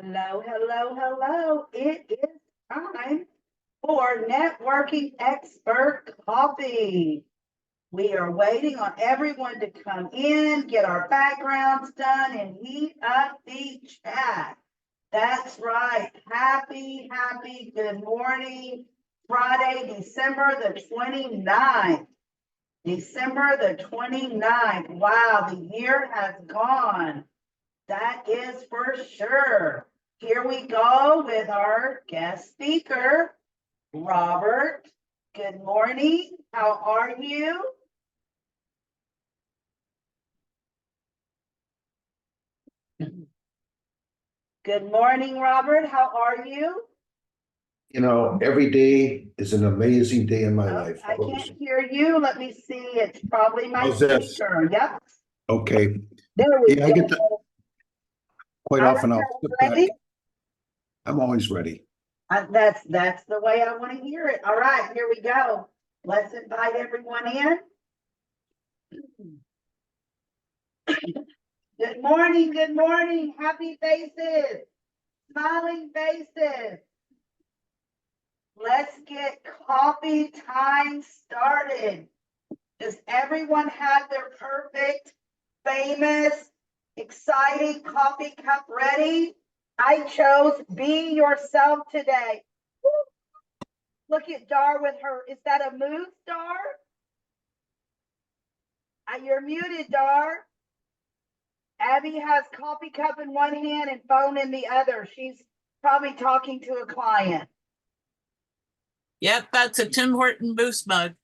Hello, hello, hello. It is time for Networking Expert Coffee. We are waiting on everyone to come in, get our backgrounds done, and heat up the chat. That's right. Happy good morning. Friday, December the 29th. December the 29th. Wow, the year has gone. That is for sure. Here we go with our guest speaker, Robert. Good morning. How are you? Good morning, Robert. How are you? Every day is an amazing day in my life. I can't hear you. Let me see. It's probably my How's this? speaker. Yep. Okay. There we Yeah, go. I get to quite often. I'll sit Ready? back. I'm always ready. That's the way I want to hear it. All right, here we go. Let's invite everyone in. Good morning, good morning. Happy faces, smiling faces. Let's get coffee time started. Does everyone have their perfect, famous, exciting coffee cup ready? I chose Be Yourself today. Woo. Look at Dar with her. Is that a move, Dar? You're muted, Dar. Abby has coffee cup in one hand and phone in the other. She's probably talking to a client. Yep, that's a Tim Horton Boost mug.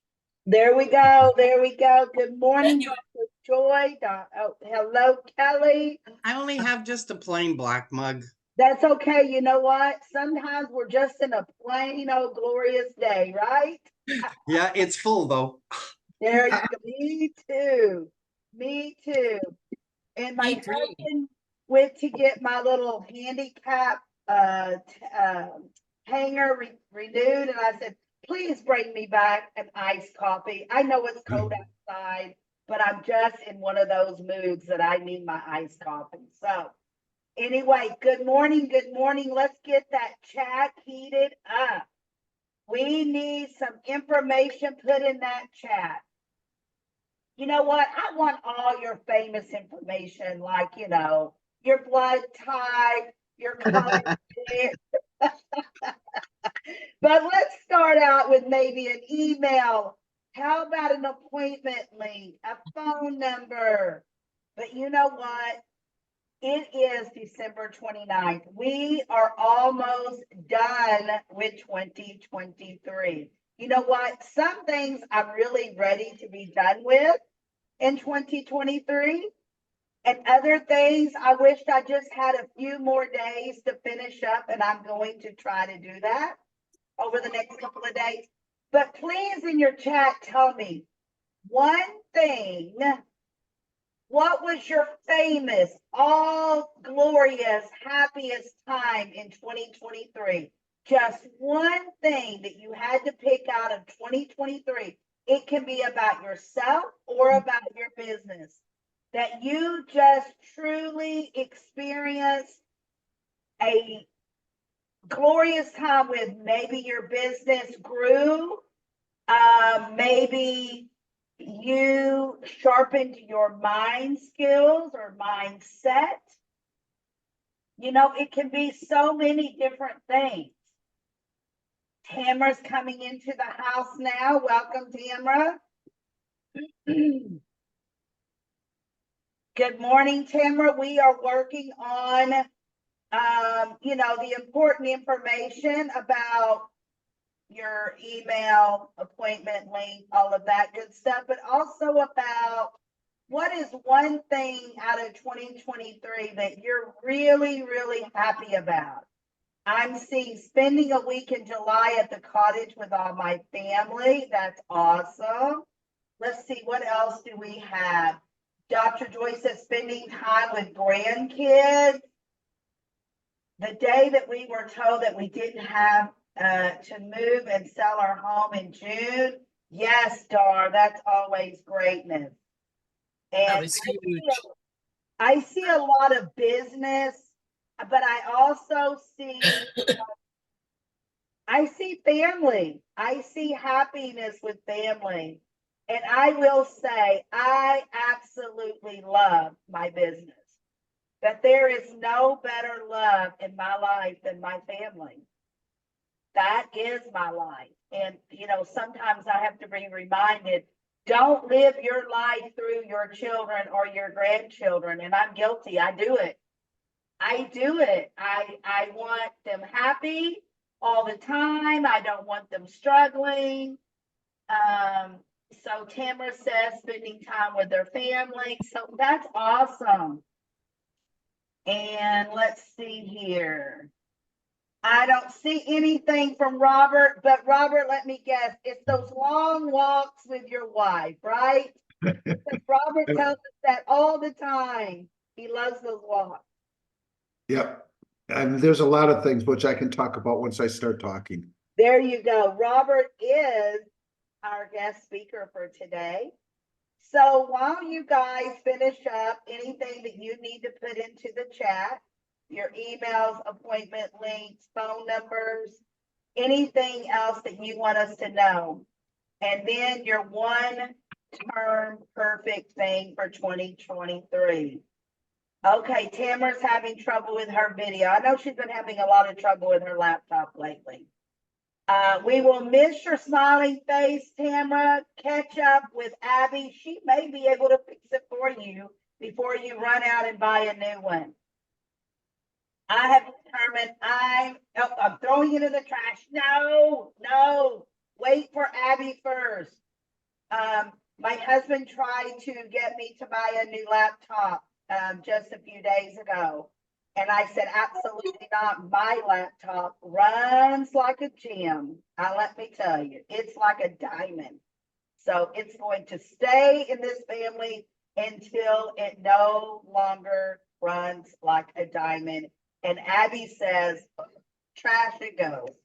There we go. There we go. Good morning, Dr. Joy. Oh, hello, Kelly. I only have just a plain black mug. That's okay. You know what? Sometimes we're just in a plain old glorious day, right? Yeah, it's full though. There you go. Me too. Me too. And my husband went to get my little handicap hanger renewed, and I said, please bring me back an iced coffee. I know it's cold outside, but I'm just in one of those moods that I need my iced coffee. So anyway, good morning. Good morning. Let's get that chat heated up. We need some information put in that chat. You know what? I want all your famous information, like, your blood type, your color. But let's start out with maybe an email. How about an appointment link, a phone number? But you know what? It is December 29th. We are almost done with 2023. You know what? Some things I'm really ready to be done with in 2023. And other things, I wished I just had a few more days to finish up, and I'm going to try to do that over the next couple of days. But please, in your chat, tell me one thing. What was your famous, all glorious, happiest time in 2023? Just one thing that you had to pick out of 2023. It can be about yourself or about your business that you just truly experienced a glorious time with. Maybe your business grew, maybe you sharpened your mind skills or mindset. It can be so many different things. Tamara's coming into the house now. Welcome, Tamara. Good morning, Tamara. We are working on, the important information about your email, appointment link, all of that good stuff, but also about what is one thing out of 2023 that you're really, really happy about. I'm seeing spending a week in July at the cottage with all my family. That's awesome. Let's see, what else do we have? Dr. Joy says spending time with grandkids. The day that we were told that we didn't have to move and sell our home in June. Yes, Dar, that's always greatness. And That was huge. I see a lot of business but I also see, I see family. I see happiness with family. And I will say, I absolutely love my business. That there is no better love in my life than my family. That is my life. And, sometimes I have to be reminded, don't live your life through your children or your grandchildren. And I'm guilty. I do it. I want them happy all the time. I don't want them struggling. So Tamara says spending time with their family. So that's awesome. And let's see here. I don't see anything from Robert, but Robert, let me guess, it's those long walks with your wife, right? Because Robert tells us that all the time. He loves those walks. Yep. And there's a lot of things which I can talk about once I start talking. There you go. Robert is our guest speaker for today. So while you guys finish up anything that you need to put into the chat, your emails, appointment links, phone numbers, anything else that you want us to know. And then your one term perfect thing for 2023. Okay, Tamara's having trouble with her video. I know she's been having a lot of trouble with her laptop lately. We will miss your smiling face, Tamara. Catch up with Abby. She may be able to fix it for you before you run out and buy a new one. I have determined I'm throwing it in the trash. No, wait for Abby first. My husband tried to get me to buy a new laptop just a few days ago. And I said, absolutely not. My laptop runs like a gem. Let me tell you, it's like a diamond. So it's going to stay in this family until it no longer runs like a diamond. And Abby says, trash it goes.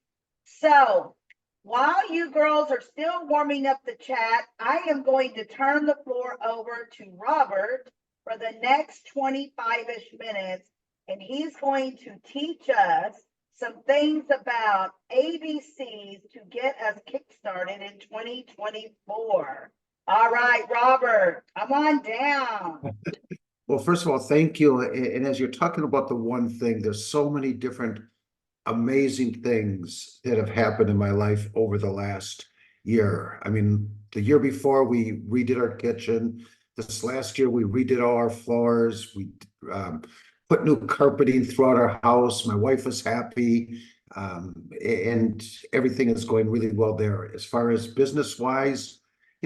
So while you girls are still warming up the chat, I am going to turn the floor over to Robert for the next 25-ish minutes. And he's going to teach us some things about ABCs to get us kickstarted in 2024. All right, Robert, come on down. Well, first of all, thank you. And as you're talking about the one thing, there's so many different amazing things that have happened in my life over the last year. I mean, the year before we redid our kitchen. This last year we redid all our floors. We put new carpeting throughout our house. My wife was happy, and everything is going really well there. As far as business wise,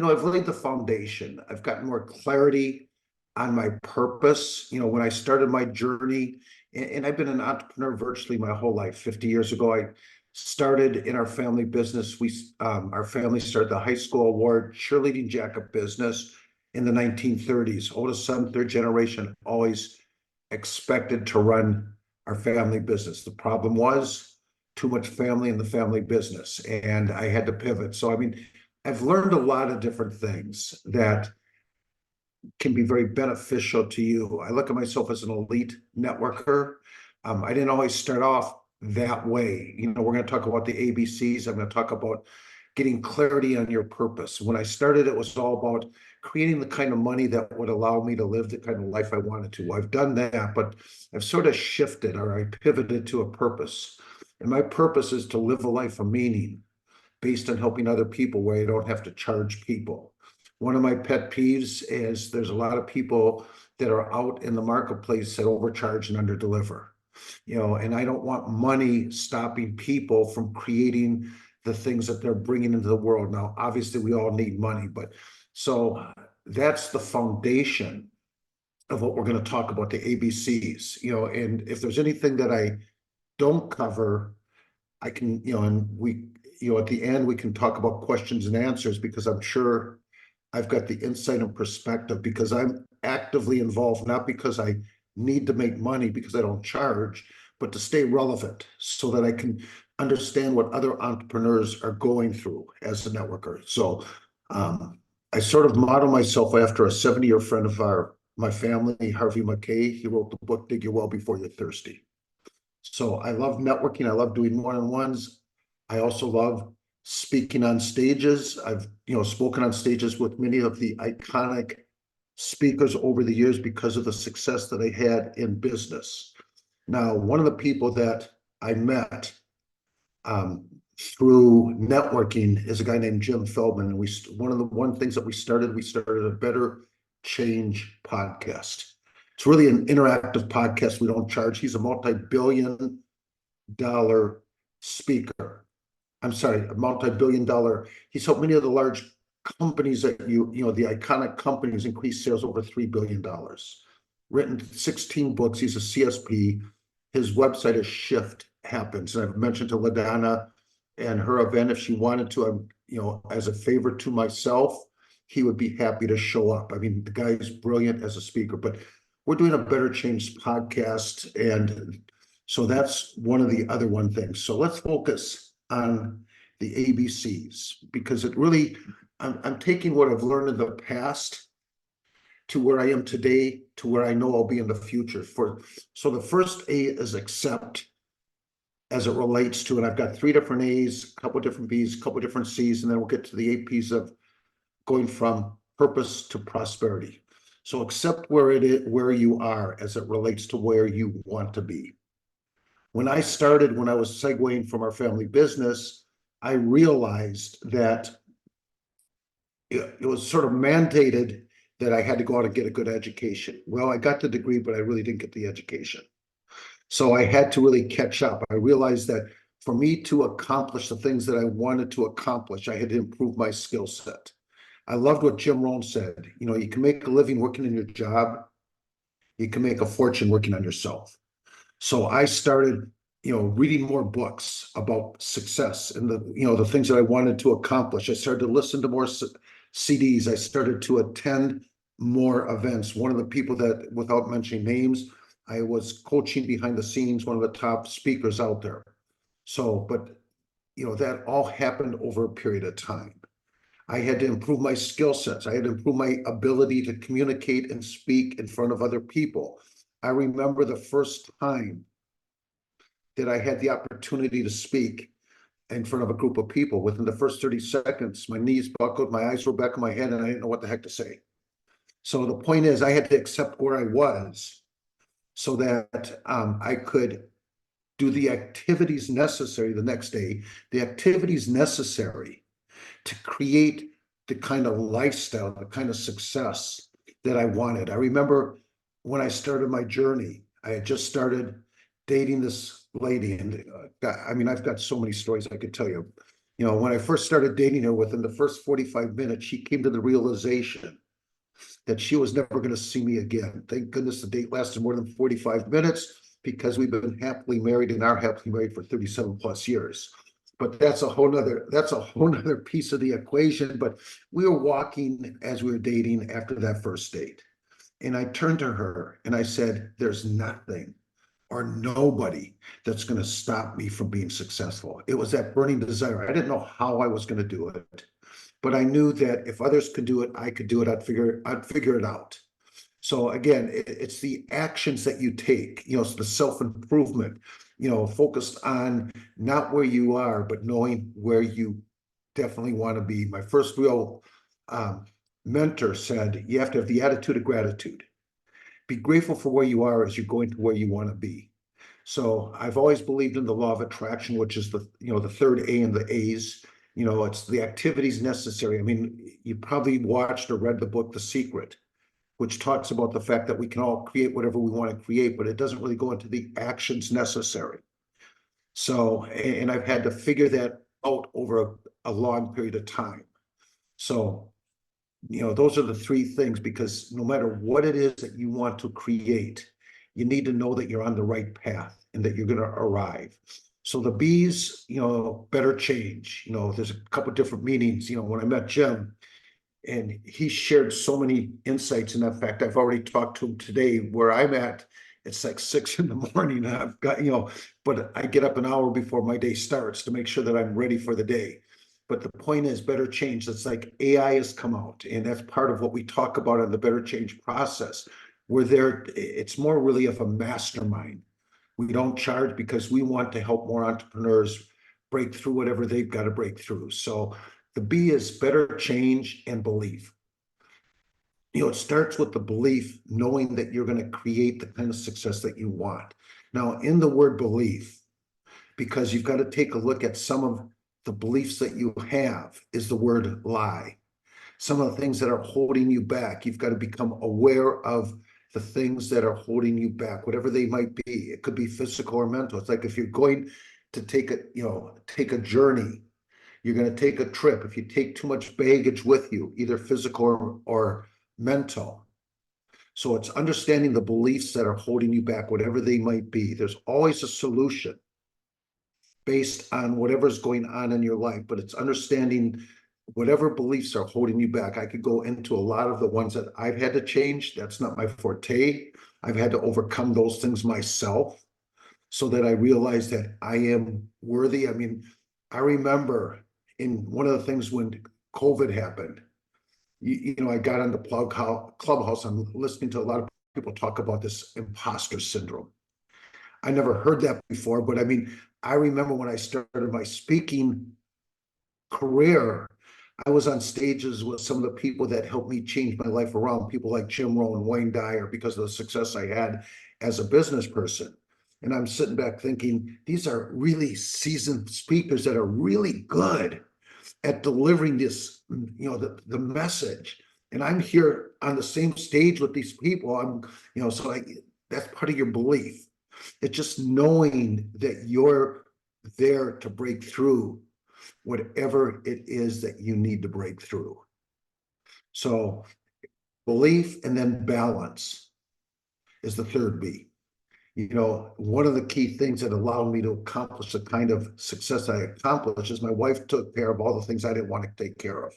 I've laid the foundation. I've gotten more clarity on my purpose. When I started my journey, and I've been an entrepreneur virtually my whole life. 50 years ago, I started in our family business. Our family started the high school award cheerleading jacket business in the 1930s. Oldest son, third generation, always expected to run our family business. The problem was too much family in the family business, and I had to pivot. So, I mean, I've learned a lot of different things that can be very beneficial to you. I look at myself as an elite networker. I didn't always start off that way. We're going to talk about the ABCs. I'm going to talk about getting clarity on your purpose. When I started, it was all about creating the kind of money that would allow me to live the kind of life I wanted to. I've done that, but I've sort of shifted, or I pivoted to a purpose. And my purpose is to live a life of meaning based on helping other people where I don't have to charge people. One of my pet peeves is there's a lot of people that are out in the marketplace that overcharge and underdeliver. And I don't want money stopping people from creating the things that they're bringing into the world. Now, obviously, we all need money, but so that's the foundation of what we're going to talk about, the ABCs. And if there's anything that I don't cover, I can, and we, at the end, we can talk about questions and answers, because I'm sure I've got the insight and perspective, because I'm actively involved, not because I need to make money because I don't charge, but to stay relevant so that I can understand what other entrepreneurs are going through as a networker. So I sort of model myself after a 70-year friend of my family, Harvey McKay. He wrote the book, Dig Your Well Before You're Thirsty. So I love networking. I love doing one-on-ones. I also love speaking on stages. I've, spoken on stages with many of the iconic speakers over the years because of the success that I had in business. Now, one of the people that I met through networking is a guy named Jim Feldman. And one things that we started a Better Change podcast. It's really an interactive podcast. We don't charge. He's a multi-billion-dollar speaker. I'm sorry, a multi-billion-dollar. He's helped many of the large companies that the iconic companies increase sales over $3 billion. Written 16 books. He's a CSP. His website is Shift Happens. And I've mentioned to LaDonna and her event, if she wanted to, as a favor to myself, he would be happy to show up. I mean, the guy is brilliant as a speaker, but we're doing a Better Change podcast. And so that's one of the other things. So let's focus on the ABCs, because it really, I'm taking what I've learned in the past to where I am today, to where I know I'll be in the future. So the first A is accept, as it relates to, and I've got 3 different A's, a couple different B's, a couple different C's, and then we'll get to the 8 P's of going from purpose to prosperity. So accept where you are as it relates to where you want to be. When I was segueing from our family business, I realized that it was sort of mandated that I had to go out and get a good education. Well, I got the degree, but I really didn't get the education. So I had to really catch up. I realized that for me to accomplish the things that I wanted to accomplish, I had to improve my skill set. I loved what Jim Rohn said. You can make a living working in your job. You can make a fortune working on yourself. So I started, reading more books about success and the things that I wanted to accomplish. I started to listen to more CDs. I started to attend more events. One of the people that, without mentioning names, I was coaching behind the scenes, one of the top speakers out there. So, but, that all happened over a period of time. I had to improve my skill sets. I had to improve my ability to communicate and speak in front of other people. I remember the first time that I had the opportunity to speak in front of a group of people. Within the first 30 seconds, my knees buckled, my eyes were back in my head, and I didn't know what the heck to say. So the point is, I had to accept where I was so that I could do the activities necessary the next day, the activities necessary to create the kind of lifestyle, the kind of success that I wanted. I remember when I started my journey, I had just started dating this lady, and I've got so many stories I could tell you. When I first started dating her, within the first 45 minutes, she came to the realization that she was never going to see me again. Thank goodness the date lasted more than 45 minutes, because we've been happily married and are happily married for 37 plus years. But that's a whole nother piece of the equation. But we were walking as we were dating after that first date. And I turned to her and I said, there's nothing or nobody that's going to stop me from being successful. It was that burning desire. I didn't know how I was going to do it, but I knew that if others could do it, I could do it. I'd figure it out. So again, it's the actions that you take, the self-improvement, focused on not where you are, but knowing where you definitely want to be. My first real mentor said, you have to have the attitude of gratitude. Be grateful for where you are as you're going to where you want to be. So I've always believed in the law of attraction, which is the third A in the A's. It's the activities necessary. I mean, you probably watched or read the book, The Secret, which talks about the fact that we can all create whatever we want to create, but it doesn't really go into the actions necessary. So, and I've had to figure that out over a long period of time. So, those are the 3 things, because no matter what it is that you want to create, you need to know that you're on the right path and that you're going to arrive. So the B's, better change. There's a couple different meanings. When I met Jim, and he shared so many insights. And in fact, I've already talked to him today. Where I'm at, it's like 6 in the morning. And I've got, but I get up an hour before my day starts to make sure that I'm ready for the day. But the point is better change. It's like AI has come out, and that's part of what we talk about in the better change process. It's more really of a mastermind. We don't charge because we want to help more entrepreneurs break through whatever they've got to break through. So the B is better change and belief. It starts with the belief, knowing that you're going to create the kind of success that you want. Now, in the word belief, because you've got to take a look at some of the beliefs that you have, is the word lie. Some of the things that are holding you back, you've got to become aware of the things that are holding you back, whatever they might be. It could be physical or mental. It's like if you're going to take a journey, you're going to take a trip. If you take too much baggage with you, either physical or mental. So it's understanding the beliefs that are holding you back, whatever they might be. There's always a solution based on whatever's going on in your life, but it's understanding whatever beliefs are holding you back. I could go into a lot of the ones that I've had to change. That's not my forte. I've had to overcome those things myself so that I realize that I am worthy. I mean, I remember in one of the things when COVID happened, I got on the Clubhouse. I'm listening to a lot of people talk about this imposter syndrome. I never heard that before, but I mean, I remember when I started my speaking career, I was on stages with some of the people that helped me change my life around, people like Jim Rohn, Wayne Dyer, because of the success I had as a business person. And I'm sitting back thinking, these are really seasoned speakers that are really good at delivering this, the message. And I'm here on the same stage with these people. That's part of your belief. It's just knowing that you're there to break through whatever it is that you need to break through. So belief and then balance is the third B. One of the key things that allowed me to accomplish the kind of success I accomplished is my wife took care of all the things I didn't want to take care of.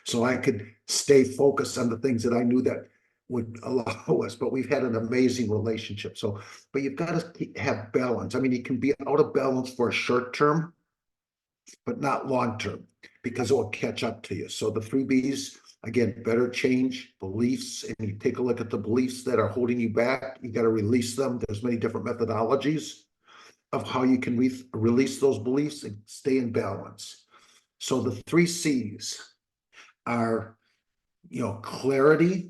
So I could stay focused on the things that I knew that would allow us, but we've had an amazing relationship. But you've got to have balance. I mean, you can be out of balance for a short term, but not long term, because it will catch up to you. So the 3 Bs, again, better change, beliefs, and you take a look at the beliefs that are holding you back. You got to release them. There's many different methodologies of how you can release those beliefs and stay in balance. So the 3 Cs are, clarity.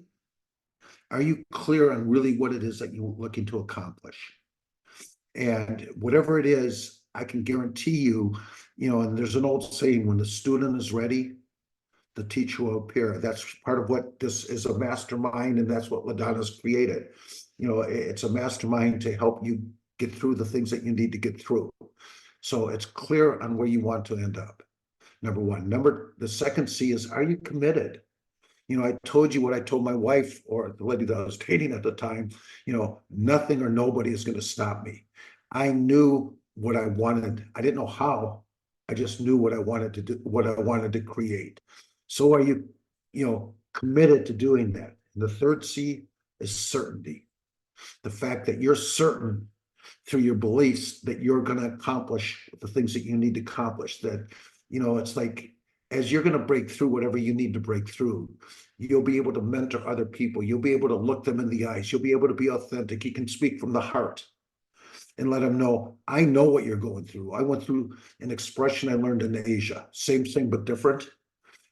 Are you clear on really what it is that you're looking to accomplish? And whatever it is, I can guarantee you, and there's an old saying, when the student is ready, the teacher will appear. That's part of what this is, a mastermind, and that's what LaDonna's created. It's a mastermind to help you get through the things that you need to get through. So it's clear on where you want to end up. Number one. The second C is, are you committed? I told you what I told my wife, or the lady that I was dating at the time, nothing or nobody is going to stop me. I knew what I wanted. I didn't know how. I just knew what I wanted to do, what I wanted to create. So are you, committed to doing that? And the third C is certainty. The fact that you're certain through your beliefs that you're going to accomplish the things that you need to accomplish. That, it's like, as you're going to break through whatever you need to break through, you'll be able to mentor other people. You'll be able to look them in the eyes. You'll be able to be authentic. You can speak from the heart and let them know, I know what you're going through. I went through an expression I learned in Asia. Same thing, but different.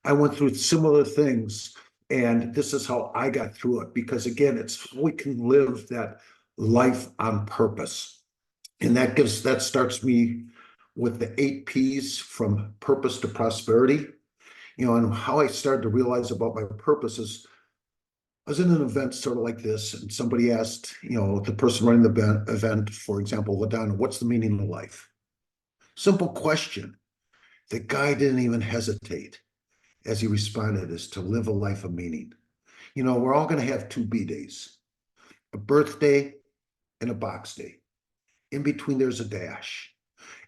I went through similar things, and this is how I got through it. Because again, it's how we can live that life on purpose. And that starts me with the 8 Ps, from purpose to prosperity. And how I started to realize about my purpose is, I was in an event sort of like this, and somebody asked, the person running the event, for example, LaDonna, what's the meaning of life? Simple question. The guy didn't even hesitate as he responded, is to live a life of meaning. We're all going to have 2 B days, a birthday and a box day. In between, there's a dash.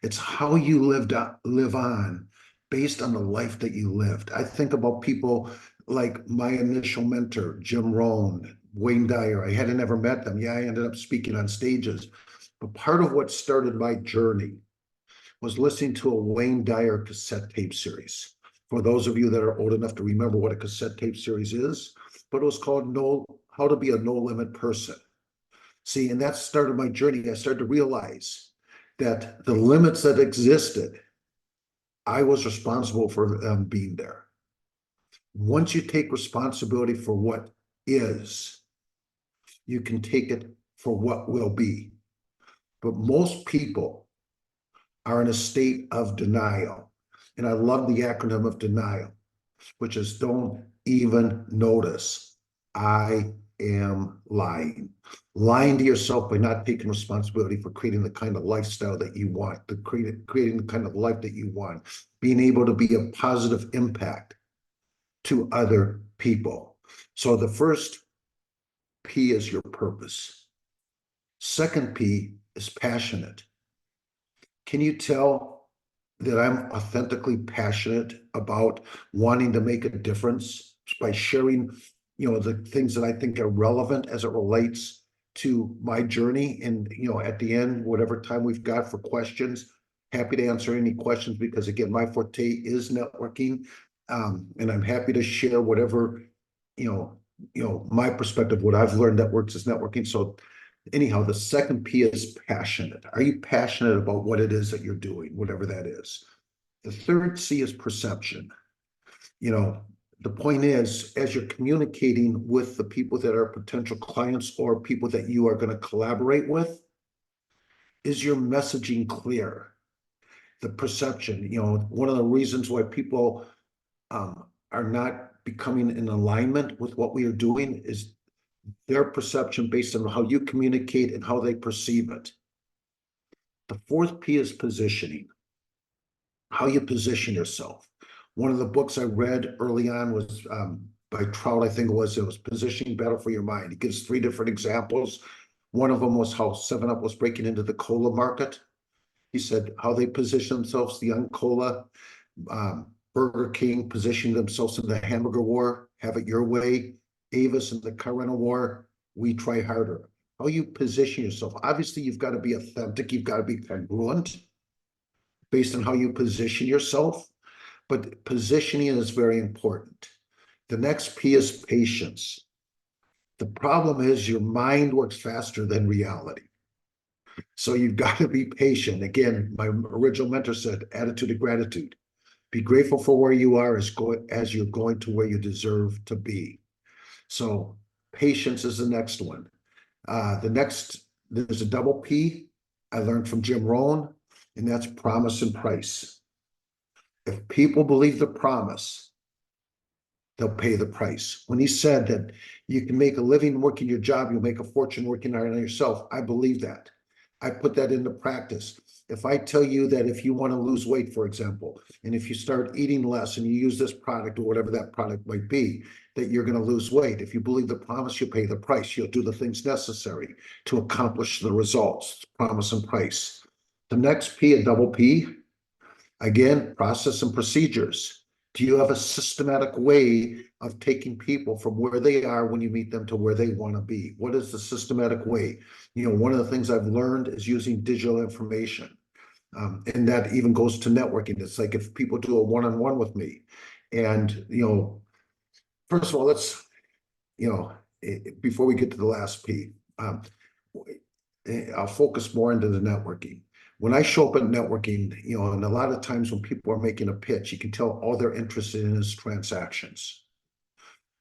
It's how you live on based on the life that you lived. I think about people like my initial mentor, Jim Rohn, Wayne Dyer. I hadn't ever met them. Yeah, I ended up speaking on stages. But part of what started my journey was listening to a Wayne Dyer cassette tape series. For those of you that are old enough to remember what a cassette tape series is, but it was called How to Be a No Limit Person. See, and that started my journey. I started to realize that the limits that existed, I was responsible for them being there. Once you take responsibility for what is, you can take it for what will be. But most people are in a state of denial. And I love the acronym of denial, which is don't even notice. I am lying. Lying to yourself by not taking responsibility for creating the kind of lifestyle that you want, creating the kind of life that you want, being able to be a positive impact to other people. So the first P is your purpose. Second P is passionate. Can you tell that I'm authentically passionate about wanting to make a difference by sharing, the things that I think are relevant as it relates to my journey? And, at the end, whatever time we've got for questions, happy to answer any questions, because again, my forte is networking. And I'm happy to share whatever, my perspective, what I've learned that works is networking. So anyhow, the second P is passionate. Are you passionate about what it is that you're doing, whatever that is? The third C is perception. The point is, as you're communicating with the people that are potential clients or people that you are going to collaborate with, is your messaging clear? The perception, one of the reasons why people are not becoming in alignment with what we are doing is their perception based on how you communicate and how they perceive it. The fourth P is positioning, how you position yourself. One of the books I read early on was by Trout, I think it was Positioning Battle for Your Mind. He gives 3 different examples. One of them was how 7-Up was breaking into the cola market. He said how they position themselves, the young cola, Burger King positioned themselves in the hamburger war, have it your way. Avis in the car rental war, we try harder. How you position yourself. Obviously, you've got to be authentic. You've got to be congruent based on how you position yourself. But positioning is very important. The next P is patience. The problem is your mind works faster than reality. So you've got to be patient. Again, my original mentor said, attitude of gratitude. Be grateful for where you are as you're going to where you deserve to be. So patience is the next one. There's a double P I learned from Jim Rohn, and that's promise and price. If people believe the promise, they'll pay the price. When he said that you can make a living working your job, you'll make a fortune working on yourself, I believe that. I put that into practice. If I tell you that if you want to lose weight, for example, and if you start eating less and you use this product or whatever that product might be, that you're going to lose weight. If you believe the promise, you'll pay the price. You'll do the things necessary to accomplish the results. Promise and price. The next P, a double P, again, process and procedures. Do you have a systematic way of taking people from where they are when you meet them to where they want to be? What is the systematic way? One of the things I've learned is using digital information. And that even goes to networking. It's like if people do a one-on-one with me and, first of all, let's, before we get to the last P, I'll focus more into the networking. When I show up at networking, and a lot of times when people are making a pitch, you can tell all they're interested in is transactions.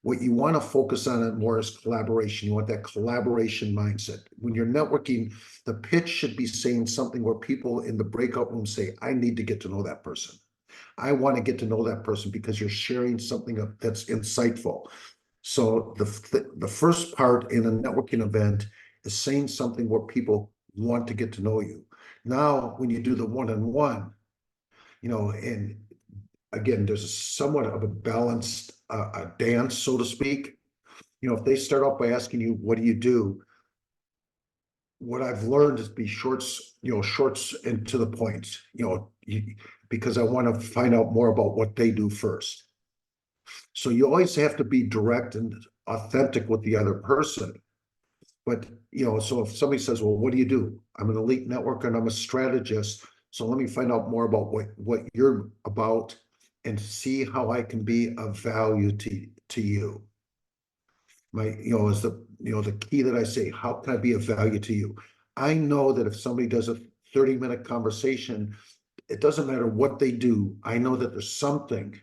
What you want to focus on more is collaboration. You want that collaboration mindset. When you're networking, the pitch should be saying something where people in the breakout room say, I need to get to know that person. I want to get to know that person because you're sharing something that's insightful. So the first part in a networking event is saying something where people want to get to know you. Now, when you do the one-on-one, and again, there's somewhat of a balanced a dance, so to speak. If they start off by asking you, what do you do? What I've learned is be shorts and to the point, because I want to find out more about what they do first. So you always have to be direct and authentic with the other person. But, so if somebody says, well, what do you do? I'm an elite networker and I'm a strategist. So let me find out more about what you're about and see how I can be of value to you. is the key that I say, how can I be of value to you? I know that if somebody does a 30-minute conversation, it doesn't matter what they do. I know that there's something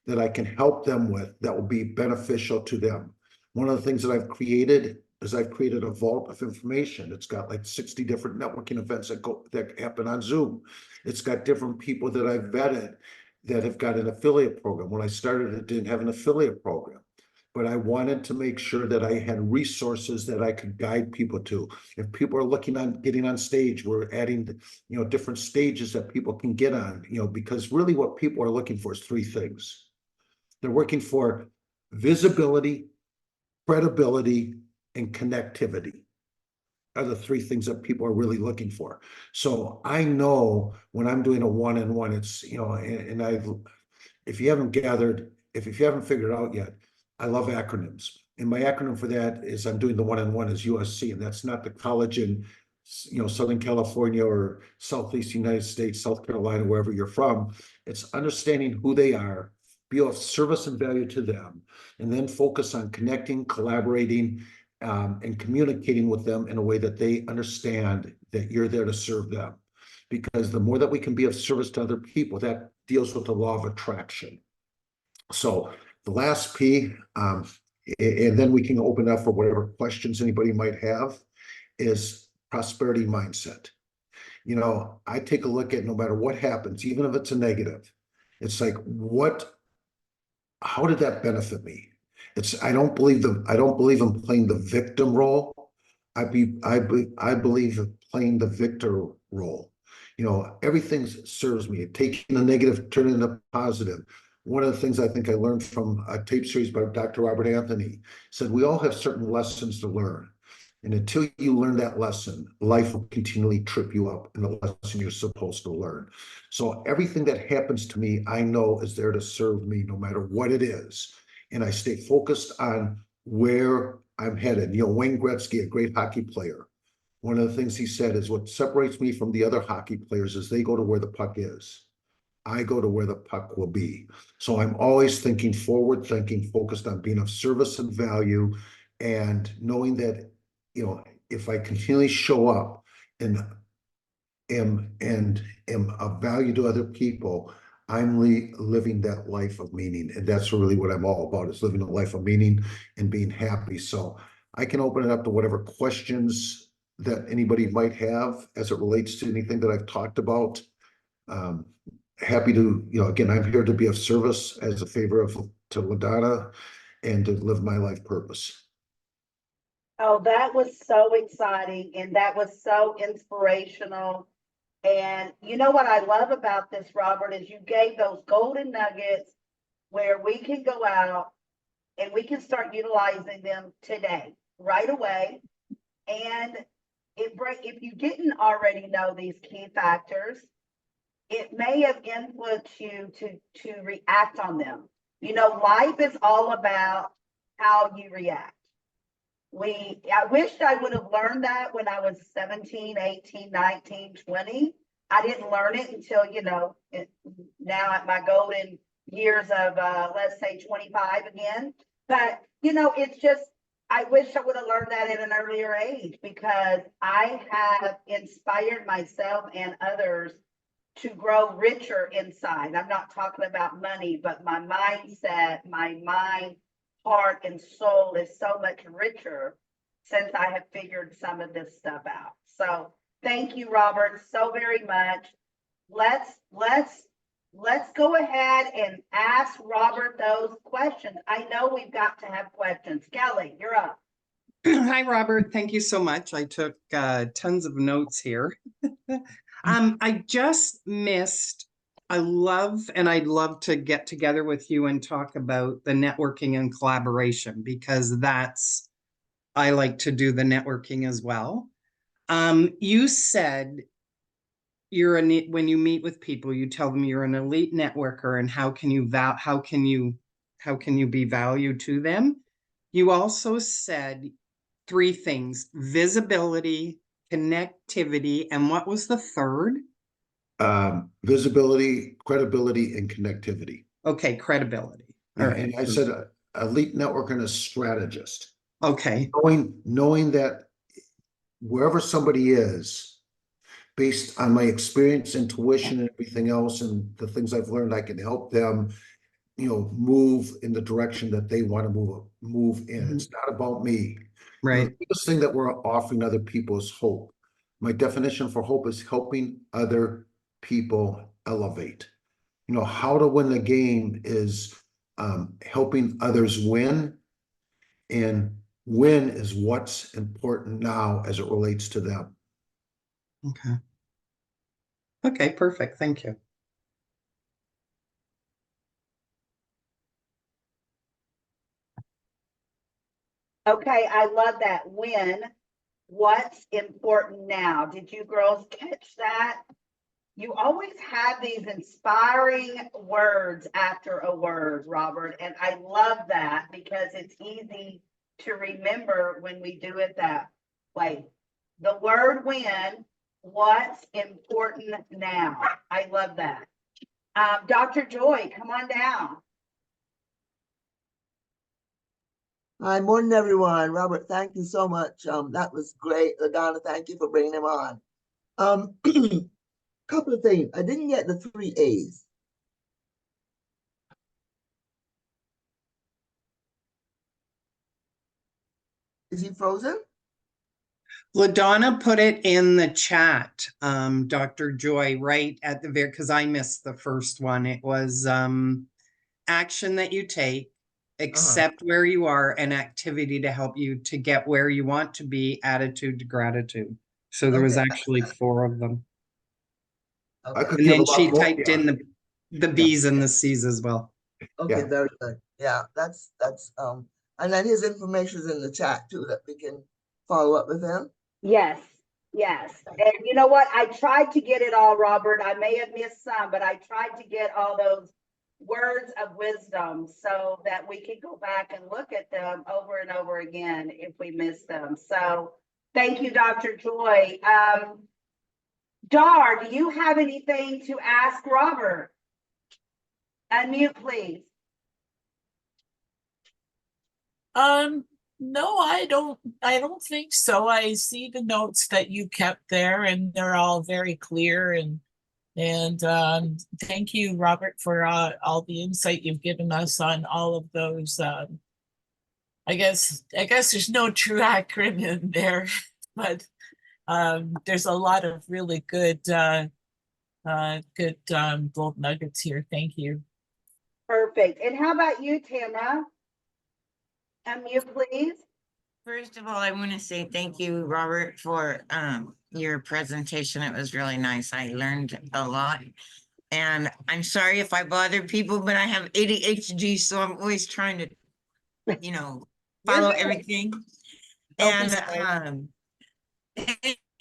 that I can help them with that will be beneficial to them. One of the things that I've created is I've created a vault of information. It's got like 60 different networking events that happen on Zoom. It's got different people that I've vetted that have got an affiliate program. When I started, it didn't have an affiliate program, but I wanted to make sure that I had resources that I could guide people to. If people are looking on getting on stage, we're adding, different stages that people can get on, because really what people are looking for is three things. They're working for visibility, credibility, and connectivity are the three things that people are really looking for. So I know when I'm doing a one-on-one, it's, if you haven't figured it out yet, I love acronyms. And my acronym for that is I'm doing the one-on-one is USC, and that's not the college in, Southern California or Southeast United States, South Carolina, wherever you're from. It's understanding who they are, be of service and value to them, and then focus on connecting, collaborating, and communicating with them in a way that they understand that you're there to serve them. Because the more that we can be of service to other people, that deals with the law of attraction. So the last P, and then we can open up for whatever questions anybody might have, is prosperity mindset. I take a look at no matter what happens, even if it's a negative, it's like, how did that benefit me? I don't believe in playing the victim role. I believe in playing the victor role. Everything serves me. Taking the negative, turning it into positive. One of the things I think I learned from a tape series by Dr. Robert Anthony said, we all have certain lessons to learn. And until you learn that lesson, life will continually trip you up in the lesson you're supposed to learn. So everything that happens to me, I know is there to serve me no matter what it is. And I stay focused on where I'm headed. Wayne Gretzky, a great hockey player, one of the things he said is what separates me from the other hockey players is they go to where the puck is. I go to where the puck will be. So I'm always thinking forward, focused on being of service and value, and knowing that, if I continually show up and am of value to other people, I'm living that life of meaning. And that's really what I'm all about, is living a life of meaning and being happy. So I can open it up to whatever questions that anybody might have as it relates to anything that I've talked about. Happy to, again, I'm here to be of service as a favor to LaDonna and to live my life purpose. Oh, that was so exciting and that was so inspirational. And you know what I love about this, Robert, is you gave those golden nuggets where we can go out and we can start utilizing them today, right away. And if you didn't already know these key factors, it may have influenced you to react on them. Life is all about how you react. I wished I would have learned that when I was 17, 18, 19, 20. I didn't learn it until, now at my golden years of, let's say 25 again. But, it's just, I wish I would have learned that at an earlier age, because I have inspired myself and others to grow richer inside. I'm not talking about money, but my mindset, my mind, heart, and soul is so much richer since I have figured some of this stuff out. So thank you, Robert, so very much. Let's go ahead and ask Robert those questions. I know we've got to have questions. Kelly, you're up. Hi, Robert. Thank you so much. I took tons of notes here. I just missed, I'd love to get together with you and talk about the networking and collaboration, because I like to do the networking as well. You said when you meet with people, you tell them you're an elite networker, and how can you be valued to them? You also said three things: visibility, connectivity, and what was the third? Visibility, credibility, and connectivity. Okay, credibility. All right. And I said elite networker and a strategist. Okay, knowing that wherever somebody is, based on my experience, intuition, and everything else, and the things I've learned, I can help them, move in the direction that they want to move in. It's not about me. right. The biggest thing that we're offering other people is hope. My definition for hope is helping other people elevate. How to win the game is helping others win, and win is what's important now as it relates to them. Okay. Okay, perfect. Thank you. Okay, I love that. When, what's important now? Did you girls catch that? You always have these inspiring words after a word, Robert, and I love that because it's easy to remember when we do it that way. The word when, what's important now? I love that. Dr. Joy, come on down. Hi, morning, everyone. Robert, thank you so much. That was great. LaDonna, thank you for bringing him on. Couple of things. I didn't get the 3 A's. Is he frozen? LaDonna put it in the chat, Dr. Joy, right at the very, because I missed the first one. It was action that you take, accept where you are, and activity to help you to get where you want to be, attitude to gratitude. So there was Okay. actually 4 of them. I could And give a then she lot more. typed in the B's and the C's as well. Okay, Yeah. very good. Yeah, that's and then his information is in the chat too, that we can follow up with him. Yes, yes. And you know what? I tried to get it all, Robert. I may have missed some, but I tried to get all those words of wisdom so that we could go back and look at them over and over again if we missed them. So thank you, Dr. Joy. Dar, do you have anything to ask Robert? Unmute, please. No, I don't think so. I see the notes that you kept there and they're all very clear, and thank you, Robert, for all the insight you've given us on all of those. I guess there's no true acronym there, but there's a lot of really good gold nuggets here. Thank you. Perfect. And how about you, Tamara? Unmute, please. First of all, I want to say thank you, Robert, for your presentation. It was really nice. I learned a lot. And I'm sorry if I bother people, but I have ADHD, so I'm always trying to, follow everything. And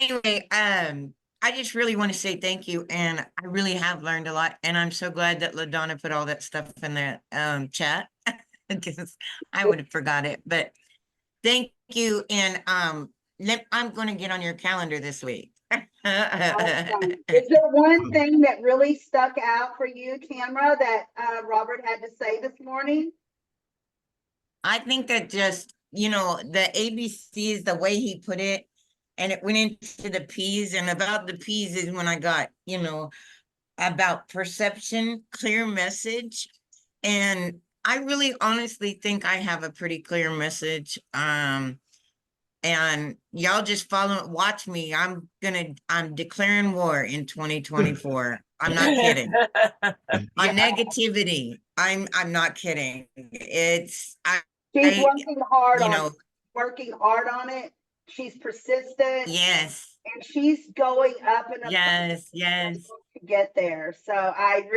anyway, I just really want to say thank you. And I really have learned a lot. And I'm so glad that LaDonna put all that stuff in the chat because I would have forgot it. But thank you. And I'm going to get on your calendar this week. Awesome. Is there one thing that really stuck out for you, Tamara, that Robert had to say this morning? I think that just, the ABCs, the way he put it, and it went into the P's, and about the P's is when I got, about perception, clear message. And I really honestly think I have a pretty clear message. And y'all just watch me. I'm declaring war in 2024. I'm not kidding. On negativity, I'm not kidding. She's working hard working hard on it. She's persistent. Yes. And she's going up and up. Yes. To get there. So I'm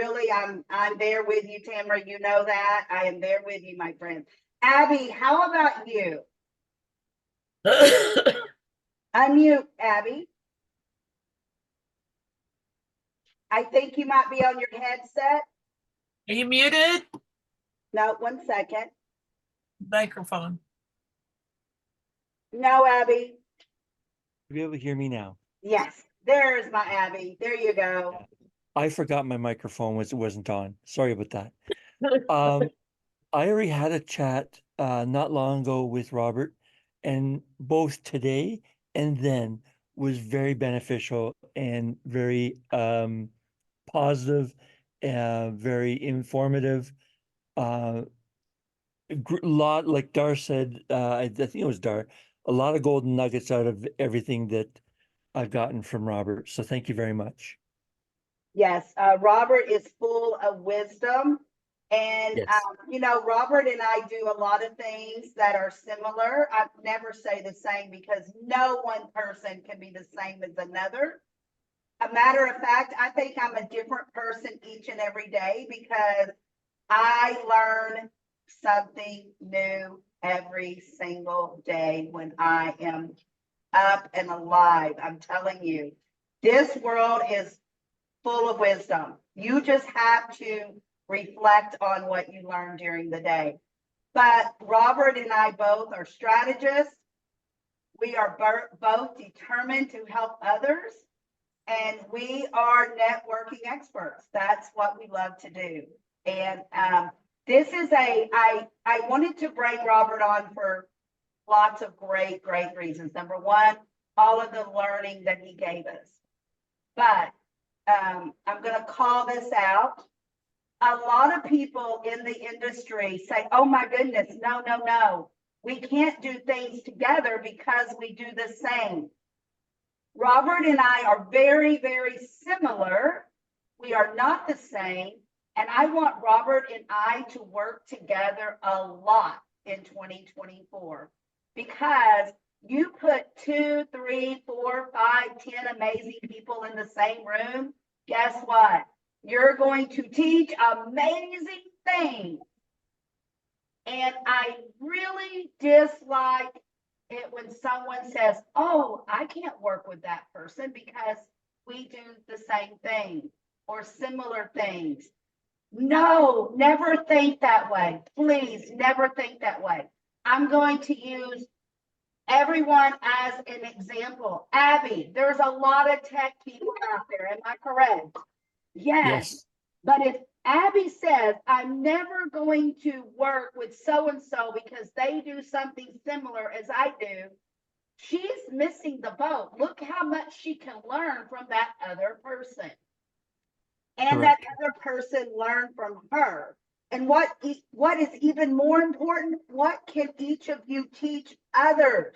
there with you, Tamara. You know that. I am there with you, my friend. Abby, how about you? Unmute, Abby. I think you might be on your headset. Are you muted? No, 1 second. Microphone. No, Abby. You'll be able to hear me now. Yes, there's my Abby. There you go. I forgot my microphone wasn't on. Sorry about that. I already had a chat not long ago with Robert and both today and then was very beneficial and very positive, very informative. Lot, like Dar said, I think it was Dar, a lot of golden nuggets out of everything that I've gotten from Robert. So thank you very much. Yes, Robert is full of wisdom. And, Yes. Robert and I do a lot of things that are similar. I never say the same because no one person can be the same as another. A matter of fact, I think I'm a different person each and every day because I learn something new every single day when I am up and alive. I'm telling you, this world is full of wisdom. You just have to reflect on what you learned during the day. But Robert and I both are strategists. We are both determined to help others, and we are networking experts. That's what we love to do. And this is I wanted to bring Robert on for lots of great reasons. Number one, all of the learning that he gave us. But I'm going to call this out. A lot of people in the industry say, oh my goodness, no. We can't do things together because we do the same. Robert and I are very similar. We are not the same. And I want Robert and I to work together a lot in 2024 because you put 2, 3, 4, 5, 10 amazing people in the same room. Guess what? You're going to teach amazing things. And I really dislike it when someone says, oh, I can't work with that person because we do the same thing or similar things. No, never think that way. Please never think that way. I'm going to use everyone as an example. Abby, there's a lot of tech people out there. Am I correct? Yes. But if Abby says, I'm never going to work with so-and-so because they do something similar as I do, she's missing the boat. Look how much she can learn from that other person. And Correct. that other person learn from her. And what is even more important, what can each of you teach others?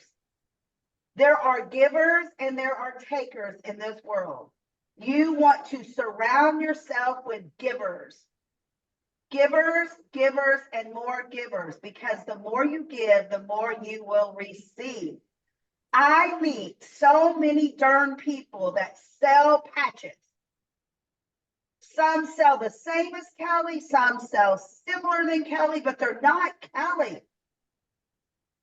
There are givers and there are takers in this world. You want to surround yourself with givers. Givers, and more givers, because the more you give, the more you will receive. I meet so many darn people that sell patches. Some sell the same as Kelly, some sell similar than Kelly, but they're not Kelly.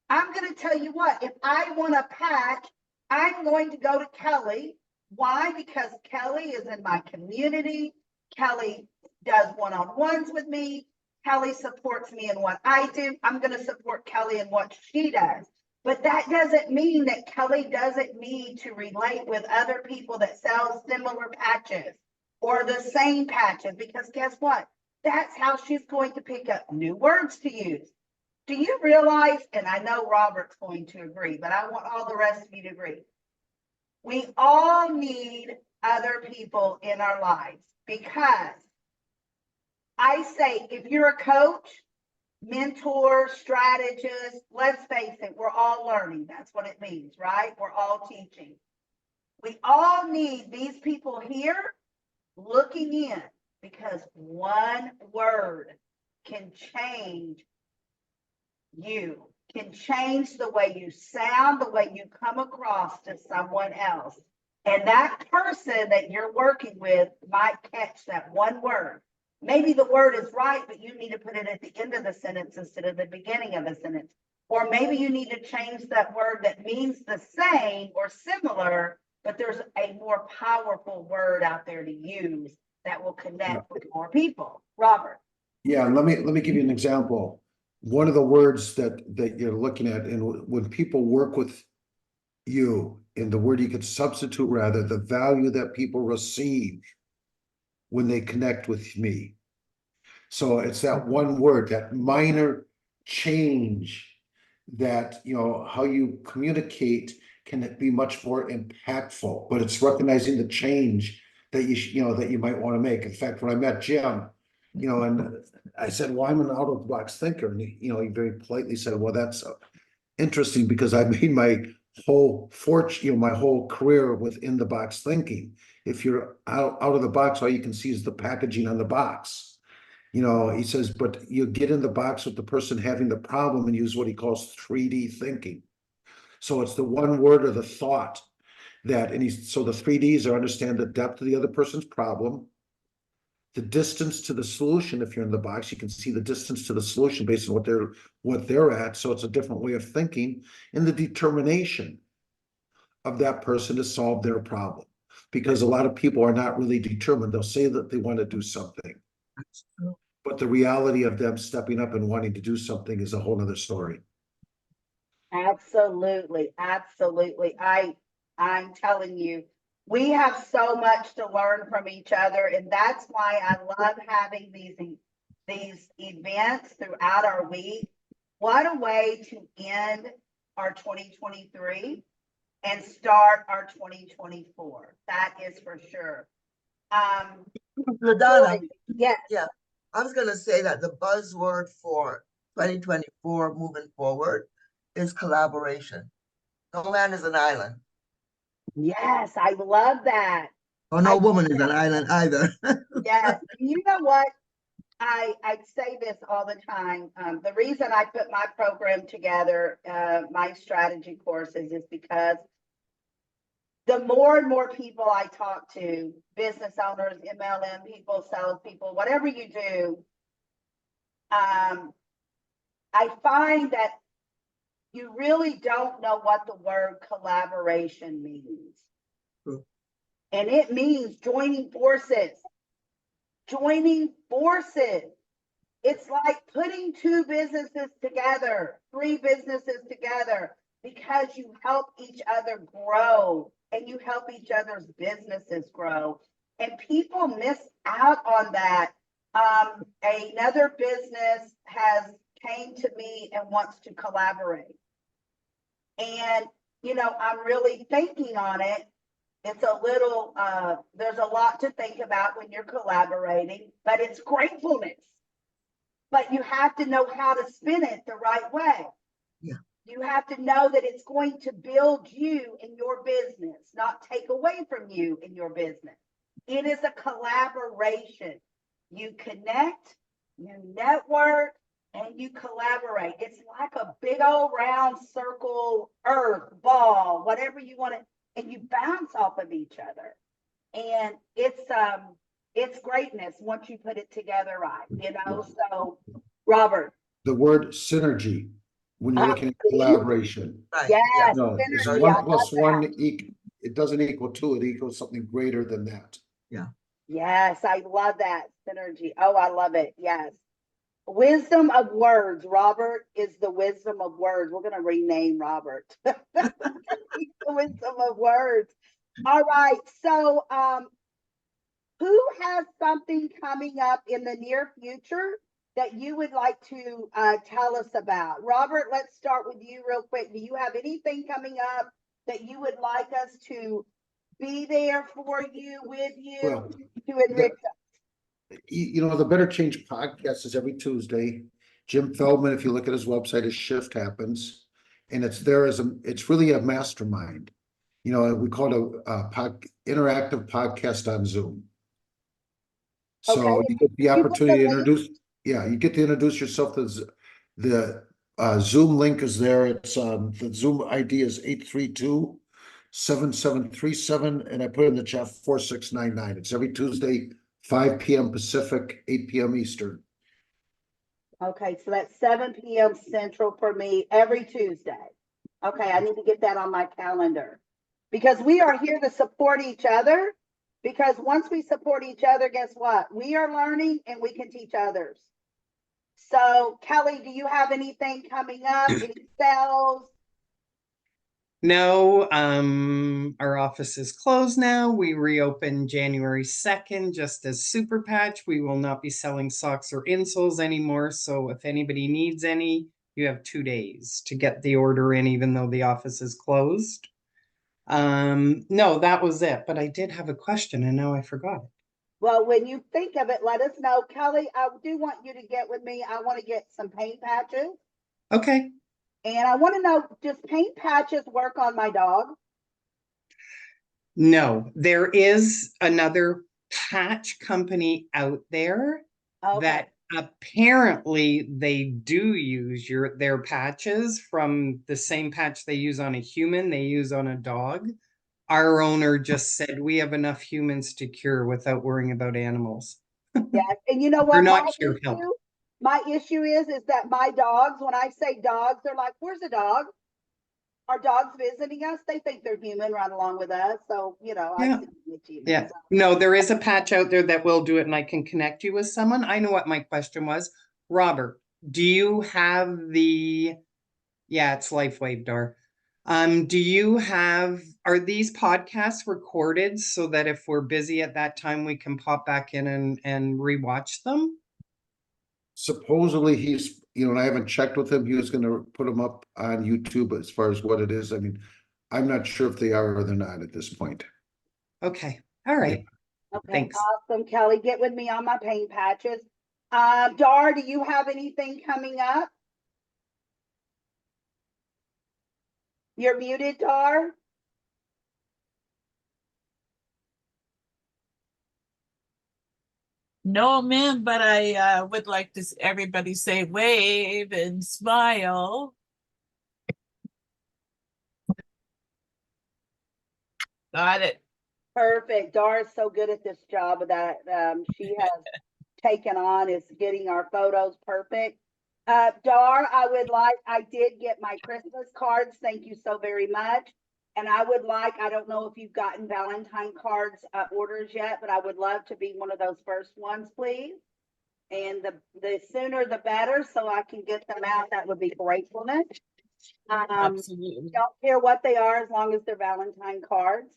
I'm going to tell you what, if I want a patch, I'm going to go to Kelly. Why? Because Kelly is in my community. Kelly does one-on-ones with me. Kelly supports me in what I do. I'm going to support Kelly in what she does. But that doesn't mean that Kelly doesn't need to relate with other people that sell similar patches or the same patches, because guess what? That's how she's going to pick up new words to use. Do you realize, and I know Robert's going to agree, but I want all the rest of you to agree. We all need other people in our lives, because I say, if you're a coach, mentor, strategist, let's face it, we're all learning. That's what it means, right? We're all teaching. We all need these people here looking in, because one word can change you, can change the way you sound, the way you come across to someone else. And that person that you're working with might catch that one word. Maybe the word is right, but you need to put it at the end of the sentence instead of the beginning of the sentence. Or maybe you need to change that word that means the same or similar, but there's a more powerful word out there to use that will connect with more people. Robert. Yeah, let me give you an example. One of the words that you're looking at, and when people work with you, and the word you could substitute, rather, the value that people receive when they connect with me. So it's that one word, that minor change that, you know, how you communicate can be much more impactful, but it's recognizing the change that you know, that you might want to make. In fact, when I met Jim, you know, and I said, well, I'm an out of the box thinker. And you know, he very politely said, well, that's interesting because I made my whole fortune, you know, my whole career within the box thinking. If you're out of the box, all you can see is the packaging on the box. You know, he says, but you get in the box with the person having the problem and use what he calls 3D thinking. So it's the one word or the thought that, and so the 3Ds are understand the depth of the other person's problem, the distance to the solution. If you're in the box, you can see the distance to the solution based on what they're at. So it's a different way of thinking, and the determination of that person to solve their problem. Because a lot of people are not really determined. They'll say that they want to do something, but the reality of them stepping up and wanting to do something is a whole other story. Absolutely, absolutely. I'm telling you, we have so much to learn from each other, and that's why I love having these events throughout our week. What a way to end our 2023 and start our 2024. That is for sure. LaDonna, yes. yeah, I was gonna say that the buzzword for 2024 moving forward is collaboration. No man is an island. Yes, I love that. Or no woman is an island either. Yes, you know what? I say this all the time. The reason I put my program together, my strategy courses, is because the more and more people I talk to, business owners, MLM people, sales people, whatever you do, I find that you really don't know what the word collaboration means. True. And it means joining forces. Joining forces. It's like putting two businesses together, three businesses together, because you help each other grow and you help each other's businesses grow. And people miss out on that. Another business has came to me and wants to collaborate. And, you know, I'm really thinking on it. It's a little, there's a lot to think about when you're collaborating, but it's gratefulness. But you have to know how to spin it the right way. Yeah. You have to know that it's going to build you in your business, not take away from you in your business. It is a collaboration. You connect, you network, and you collaborate. It's like a big old round circle, earth, ball, whatever you want to, and you bounce off of each other. And it's greatness once you put it together right, you know. So, Robert. The word synergy, when you're looking at collaboration. Right. Yes, Yeah. No, it's synergy, 1 I plus love 1 that. it doesn't equal 2, it equals something greater than that. Yeah. Yes, I love that synergy. Oh, I love it. Yes. Wisdom of words. Robert is the wisdom of words. We're going to rename Robert. The wisdom of words. All right. So, who has something coming up in the near future that you would like to tell us about? Robert, let's start with you real quick. Do you have anything coming up that you would like us to be there for you, with you, Well, to enrich us? You know, the Better Change podcast is every Tuesday. Jim Feldman, if you look at his website, his shift happens, and it's there as it's really a mastermind. You know, we call it a interactive podcast on Zoom. So Okay. you get the You put opportunity to the link? introduce, yeah, you get to introduce yourself. The Zoom link is there. It's the Zoom ID is 832-7737, and I put in the chat 4699. It's every Tuesday, 5 p.m. Pacific, 8 p.m. Eastern. Okay, so that's 7 p.m. Central for me every Tuesday. Okay, I need to get that on my calendar because we are here to support each other. Because once we support each other, guess what? We are learning and we can teach others. So, Kelly, do you have anything coming up? Any sales? No, our office is closed now. We reopen January 2nd, just as Super Patch. We will not be selling socks or insoles anymore. So if anybody needs any, You have 2 days to get the order in, even though the office is closed. No, that was it, but I did have a question and now I forgot it. Well, when you think of it, let us know. Kelly, I do want you to get with me. I want to get some paint patches. Okay. And I want to know, does paint patches work on my dog? No, there is another patch company out there Okay, that apparently they do use their patches from the same patch they use on a human, they use on a dog. Our owner just said we have enough humans to cure without worrying about animals. yeah. And you know We're what not my here help. issue? My issue is that my dogs, when I say dogs, they're like, where's the dog? Are dogs visiting us? They think they're human right along with us. So, you know, I Yeah. see it human. Yeah, So, no, there is a patch out there that will do it and I can connect you with someone. I know what my question was. Robert, do you have yeah, it's LifeWave, Dar. Do you are these podcasts recorded so that if we're busy at that time, we can pop back in and rewatch them? Supposedly he's, and I haven't checked with him. He was going to put them up on YouTube as far as what it is. I mean, I'm not sure if they are or they're not at this point. Okay, all right. okay, Thanks. awesome, Kelly. Get with me on my paint patches. Dar, do you have anything coming up? You're muted, Dar. No, ma'am, but I would like to everybody say wave and smile. Got it. Perfect. Dar is so good at this job that she has taken on is getting our photos perfect. Dar, I did get my Christmas cards. Thank you so very much. And I don't know if you've gotten Valentine cards orders yet, but I would love to be one of those first ones, please. And the sooner the better, so I can get them out. That would be gratefulness. Absolutely. Don't care what they are as long as they're Valentine cards.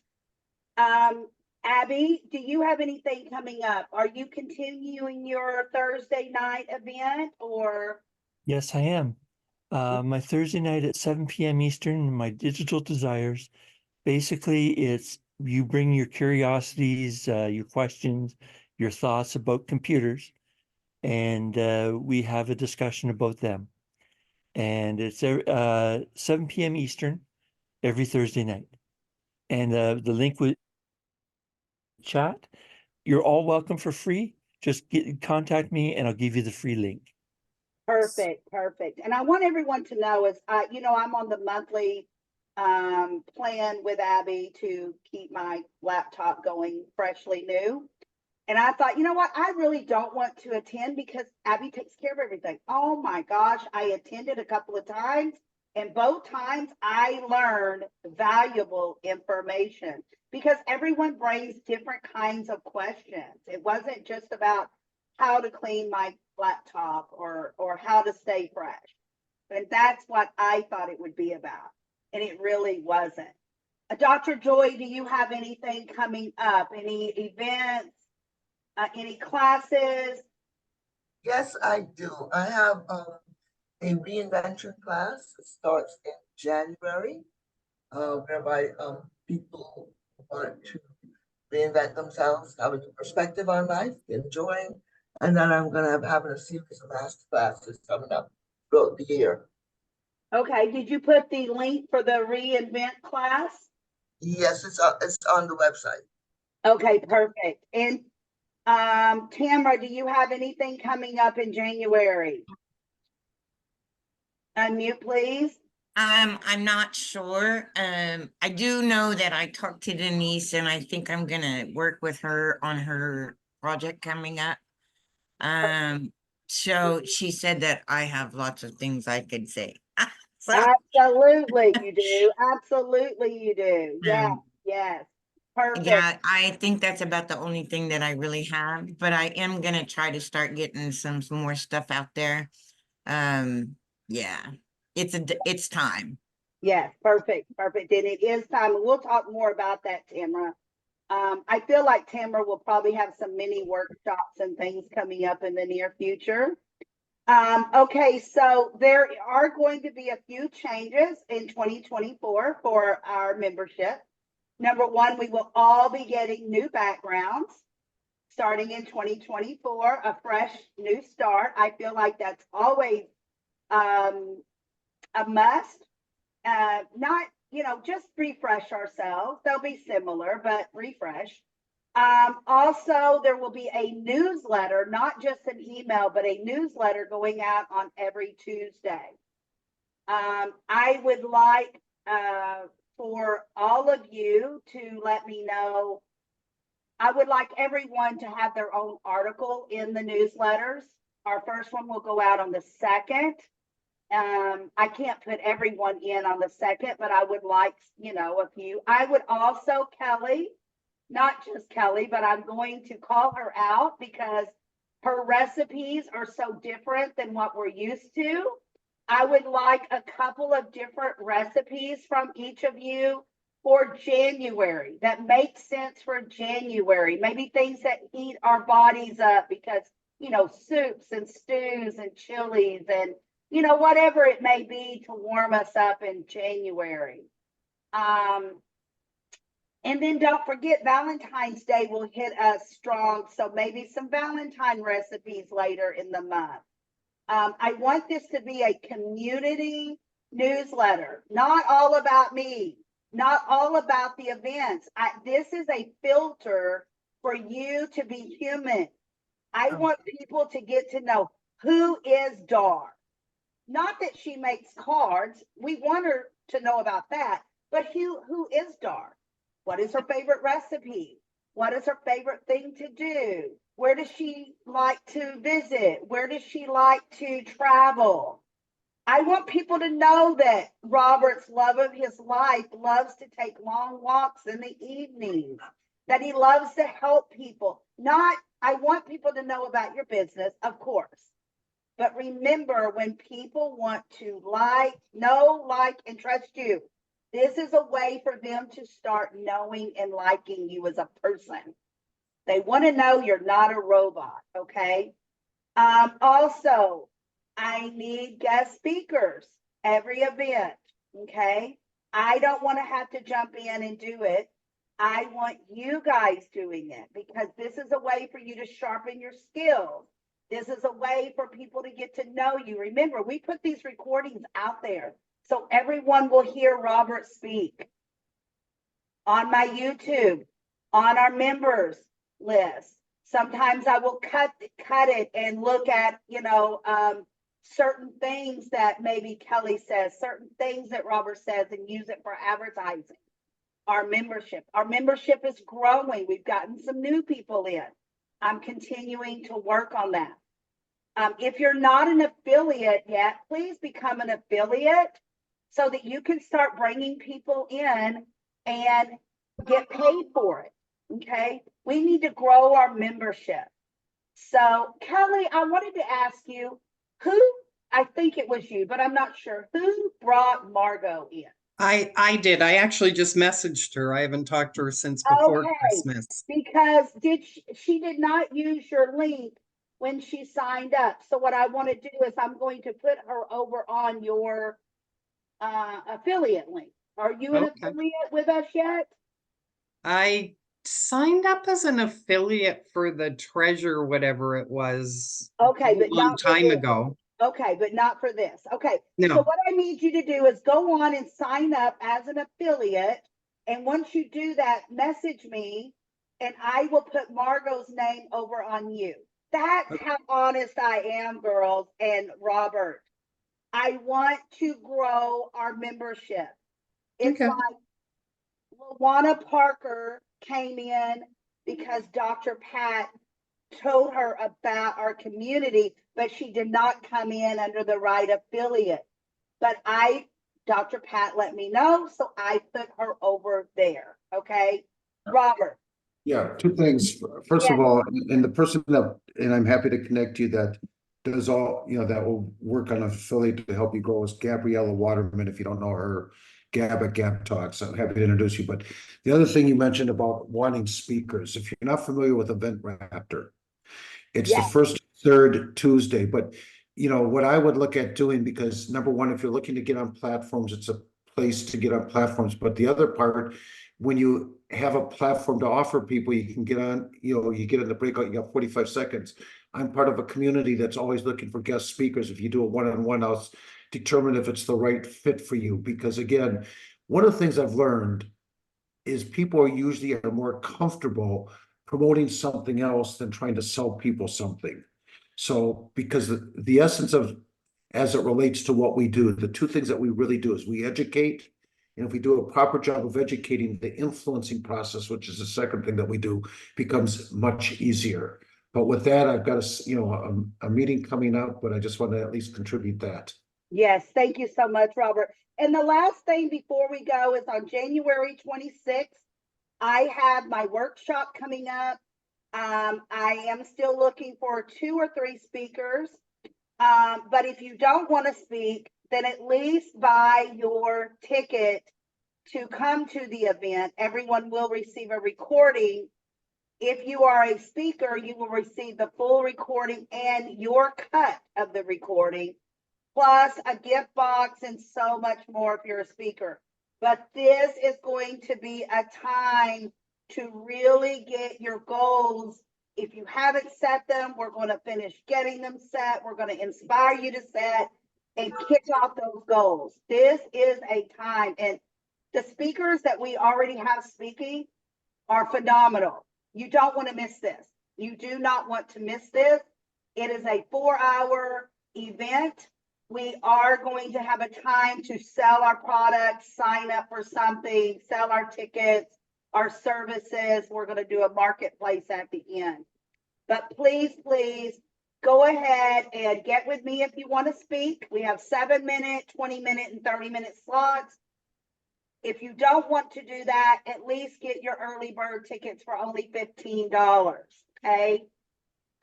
Abby, do you have anything coming up? Are you continuing your Thursday night event or? Yes, I am. My Thursday night at 7 p.m. Eastern, my digital desires. Basically, it's you bring your curiosities, your questions, your thoughts about computers, and we have a discussion about them. And it's 7 p.m. Eastern every Thursday night. And the link would chat. You're all welcome for free. Just contact me and I'll give you the free link. Perfect, perfect. And I want everyone to know is, I'm on the monthly plan with Abby to keep my laptop going freshly new. And I thought, you know what? I really don't want to attend because Abby takes care of everything. Oh my gosh, I attended a couple of times, and both times I learned valuable information because everyone brings different kinds of questions. It wasn't just about how to clean my laptop or how to stay fresh. And that's what I thought it would be about. And it really wasn't. Dr. Joy, do you have anything coming up? Any events? Any classes? Yes, I do. I have a reinvention class. It starts in January, whereby people want to reinvent themselves, have a new perspective on life, enjoying, and then I'm going to have a series of master classes coming up throughout the year. Okay, did you put the link for the reinvent class? Yes, it's on the website. Okay, perfect. And Tamara, do you have anything coming up in January? Unmute, please. I'm not sure. I do know that I talked to Denise and I think I'm gonna work with her on her project coming up. So she said that I have lots of things I could say. So, Absolutely, you do. Absolutely, you do. Yeah, yes. Perfect. yeah, I think that's about the only thing that I really have, but I am gonna try to start getting some more stuff out there. Yeah, it's time. Yes, perfect, perfect. And it is time. We'll talk more about that, Tamara. I feel like Tamara will probably have some mini workshops and things coming up in the near future. Okay, so there are going to be a few changes in 2024 for our membership. Number one, we will all be getting new backgrounds starting in 2024, a fresh new start. I feel like that's always a must. Not, just refresh ourselves. They'll be similar, but refresh. Also, there will be a newsletter, not just an email, but a newsletter going out on every Tuesday. I would like for all of you to let me know. I would like everyone to have their own article in the newsletters. Our first one will go out on the 2nd. I can't put everyone in on the 2nd, but I would like, a few. I would also, Kelly, not just Kelly, but I'm going to call her out because her recipes are so different than what we're used to. I would like a couple of different recipes from each of you for January that make sense for January. Maybe things that heat our bodies up because, soups and stews and chilies and, whatever it may be to warm us up in January. And then don't forget, Valentine's Day will hit us strong. So maybe some Valentine recipes later in the month. I want this to be a community newsletter, not all about me, not all about the events. This is a filter for you to be human. I want people to get to know who is Dar. Not that she makes cards. We want her to know about that. But who is Dar? What is her favorite recipe? What is her favorite thing to do? Where does she like to visit? Where does she like to travel? I want people to know that Robert's love of his life loves to take long walks in the evenings, that he loves to help people. I want people to know about your business, of course. But remember, when people want to know, like, and trust you, this is a way for them to start knowing and liking you as a person. They want to know you're not a robot, okay? Also, I need guest speakers every event, okay? I don't want to have to jump in and do it. I want you guys doing it because this is a way for you to sharpen your skills. This is a way for people to get to know you. Remember, we put these recordings out there so everyone will hear Robert speak on my YouTube, on our members list. Sometimes I will cut it and look at, certain things that maybe Kelly says, certain things that Robert says, and use it for advertising. Our membership is growing. We've gotten some new people in. I'm continuing to work on that. If you're not an affiliate yet, please become an affiliate so that you can start bringing people in and get paid for it. Okay, we need to grow our membership. So Kelly, I wanted to ask you I think it was you, but I'm not sure, who brought Margot in? I did. I actually just messaged her. I haven't talked to her since before Christmas. Because she did not use your link when she signed up. So what I want to do is I'm going to put her over on your affiliate link. Are you an affiliate with us yet? I signed up as an affiliate for the treasure, whatever it was. Okay, but a long time ago. Okay, but not for this. Okay. No. So what I need you to do is go on and sign up as an affiliate. And once you do that, message me and I will put Margot's name over on you. That's how honest I am, girls and Robert. I want to grow our membership. It's like LaDonna Parker came in because Dr. Pat told her about our community, but she did not come in under the right affiliate. But Dr. Pat let me know, so I put her over there. Okay, Robert. Yeah, two things. First of all, and the person and I'm happy to connect you that does all, that will work on affiliate to help you grow is Gabriella Waterman. If you don't know her, Gab at Gab Talks, I'm happy to introduce you. But the other thing you mentioned about wanting speakers, if you're not familiar with Event Raptor, it's the first, third Tuesday, but you know, what I would look at doing, because number one, if you're looking to get on platforms, it's a place to get on platforms. But the other part, when you have a platform to offer people, you can get on, you know, you get in the breakout, you got 45 seconds. I'm part of a community that's always looking for guest speakers. If you do a one-on-one, I'll determine if it's the right fit for you. Because again, one of the things I've learned is people are usually more comfortable promoting something else than trying to sell people something. So, because the essence of, as it relates to what we do, the two things that we really do is we educate. And if we do a proper job of educating, the influencing process, which is the second thing that we do, becomes much easier. But with that, I've got a meeting coming up, but I just want to at least contribute that. Yes, thank you so much, Robert. And the last thing before we go is on January 26th, I have my workshop coming up. I am still looking for 2 or 3 speakers. But if you don't want to speak, then at least buy your ticket to come to the event. Everyone will receive a recording. If you are a speaker, you will receive the full recording and your cut of the recording, plus a gift box and so much more if you're a speaker. But this is going to be a time to really get your goals. If you haven't set them, we're going to finish getting them set. We're going to inspire you to set and kick off those goals. This is a time, and the speakers that we already have speaking are phenomenal. You don't want to miss this. You do not want to miss this. It is a 4-hour event. We are going to have a time to sell our products, sign up for something, sell our tickets, our services. We're going to do a marketplace at the end. But please, please go ahead and get with me if you want to speak. We have 7-minute, 20-minute, and 30-minute slots. If you don't want to do that, at least get your early bird tickets for only $15, okay?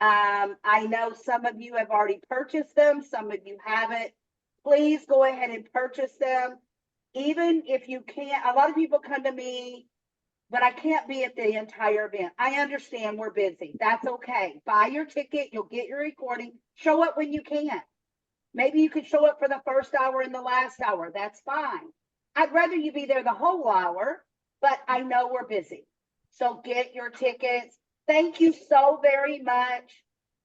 I know some of you have already purchased them. Some of you haven't. Please go ahead and purchase them. Even if you can't, a lot of people come to me, but I can't be at the entire event. I understand we're busy. That's okay. Buy your ticket. You'll get your recording. Show up when you can. Maybe you could show up for the first hour and the last hour. That's fine. I'd rather you be there the whole hour, but I know we're busy. So get your tickets. Thank you so very much.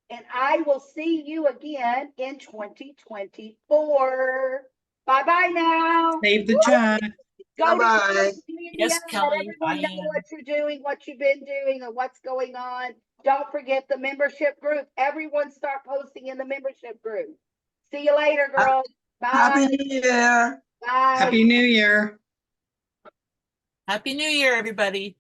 And I will see you again in 2024. Bye-bye now. Save the chat. Go to Bye-bye. social media, Yes, let Kelly, everyone know Diane. what you're doing, what you've been doing, and what's going on. Don't forget the membership group. Everyone start posting in the membership group. See you later, girls. Happy Bye. New Year. Bye. Happy New Year. Happy New Year, everybody.